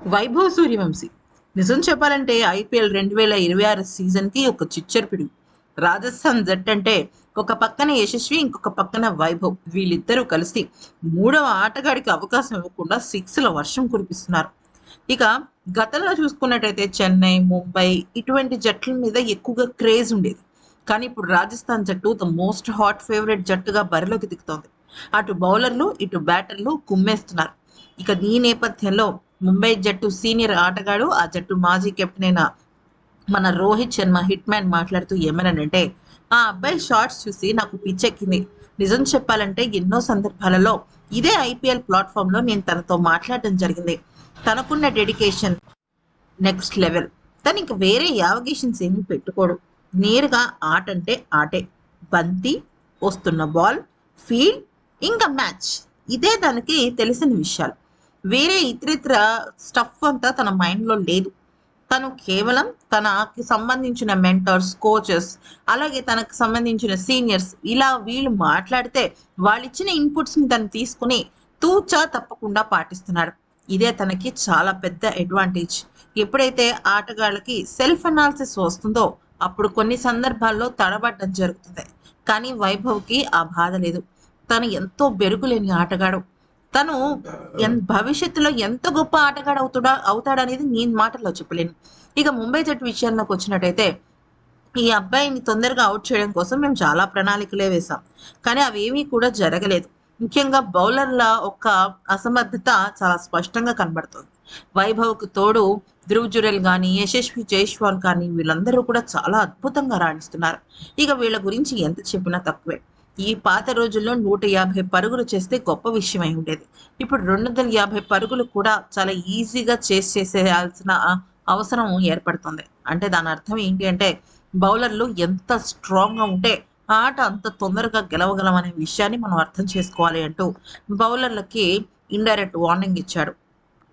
వైభవ్ సూర్యవంశీ నిజం చెప్పాలంటే ఐపీఎల్ 2026 సీజన్కి ఒక చిచ్చర్ పిడుగు. రాజస్థాన్ జట్టు అంటే ఒక పక్కన యశస్వి, ఇంకొక పక్కన వైభవ్, వీళ్ళిద్దరూ కలిసి మూడవ ఆటగాడికి అవకాశం ఇవ్వకుండా సిక్స్ల వర్షం కురిపిస్తున్నారు. ఇక గతంలో చూసుకున్నట్టయితే చెన్నై, ముంబై ఇటువంటి జట్ల మీద ఎక్కువగా క్రేజ్ ఉండేది. కానీ ఇప్పుడు రాజస్థాన్ జట్టు ద మోస్ట్ హాట్ ఫేవరెట్ జట్టుగా బరిలోకి దిగుతోంది. అటు బౌలర్లు, ఇటు బ్యాటర్లు కుమ్మేస్తున్నారు. ఇక ఈ నేపథ్యంలో ముంబై జట్టు సీనియర్ ఆటగాడు, ఆ జట్టు మాజీ కెప్టెన్ అయిన మన రోహిత్ శర్మ హిట్ మ్యాన్ మాట్లాడుతూ ఏమన్నానంటే, ఆ అబ్బాయి షార్ట్స్ చూసి నాకు పిచ్చెక్కింది. నిజం చెప్పాలంటే ఎన్నో సందర్భాలలో ఇదే ఐపీఎల్ ప్లాట్ఫామ్ లో నేను తనతో మాట్లాడడం జరిగింది. తనకున్న డెడికేషన్ నెక్స్ట్ లెవెల్. తను ఇంక వేరే యావగేషన్స్ ఏమీ పెట్టుకోడు. నేరుగా ఆట అంటే ఆటే. బంతి, వస్తున్న బాల్, ఫీల్డ్, ఇంకా మ్యాచ్. ఇదే తనకి తెలిసిన విషయాలు. వేరే ఇతరితర స్టఫ్ అంతా తన మైండ్లో లేదు. తను కేవలం తనకి సంబంధించిన మెంటర్స్, కోచెస్, అలాగే తనకు సంబంధించిన సీనియర్స్, ఇలా వీళ్ళు మాట్లాడితే వాళ్ళిచ్చిన ఇన్పుట్స్ని తను తీసుకుని తూచా తప్పకుండా పాటిస్తున్నాడు. ఇదే తనకి చాలా పెద్ద అడ్వాంటేజ్. ఎప్పుడైతే ఆటగాళ్ళకి సెల్ఫ్ అనాలిసిస్ వస్తుందో అప్పుడు కొన్ని సందర్భాల్లో తడబడ్డం జరుగుతుంది. కానీ వైభవ్కి ఆ బాధ లేదు. తను ఎంతో బెరుకులేని ఆటగాడు. తను భవిష్యత్తులో ఎంత గొప్ప ఆటగాడు అవుతాడనేది నేను మాటల్లో చెప్పలేను. ఇక ముంబై జట్టు విషయాల్లోకి వచ్చినట్టయితే ఈ అబ్బాయిని తొందరగా అవుట్ చేయడం కోసం మేము చాలా ప్రణాళికలే వేశాం. కానీ అవేమీ కూడా జరగలేదు. ముఖ్యంగా బౌలర్ల ఒక అసమర్థత చాలా స్పష్టంగా కనబడుతుంది. వైభవ్కు తోడు ధ్రువ్ జురెల్ కానీ, యశస్వి జైస్వాల్ కానీ వీళ్ళందరూ కూడా చాలా అద్భుతంగా రాణిస్తున్నారు. ఇక వీళ్ళ గురించి ఎంత చెప్పినా తక్కువే. ఈ పాత రోజుల్లో 150 పరుగులు చేస్తే గొప్ప విషయం అయి ఉండేది. ఇప్పుడు 250 పరుగులు కూడా చాలా ఈజీగా చేసేయాల్సిన అవసరం ఏర్పడుతుంది. అంటే దాని అర్థం ఏంటి అంటే బౌలర్లు ఎంత స్ట్రాంగ్గా ఉంటే ఆట అంత తొందరగా గెలవగలం అనే విషయాన్ని మనం అర్థం చేసుకోవాలి అంటూ బౌలర్లకి ఇండైరెక్ట్ వార్నింగ్ ఇచ్చాడు.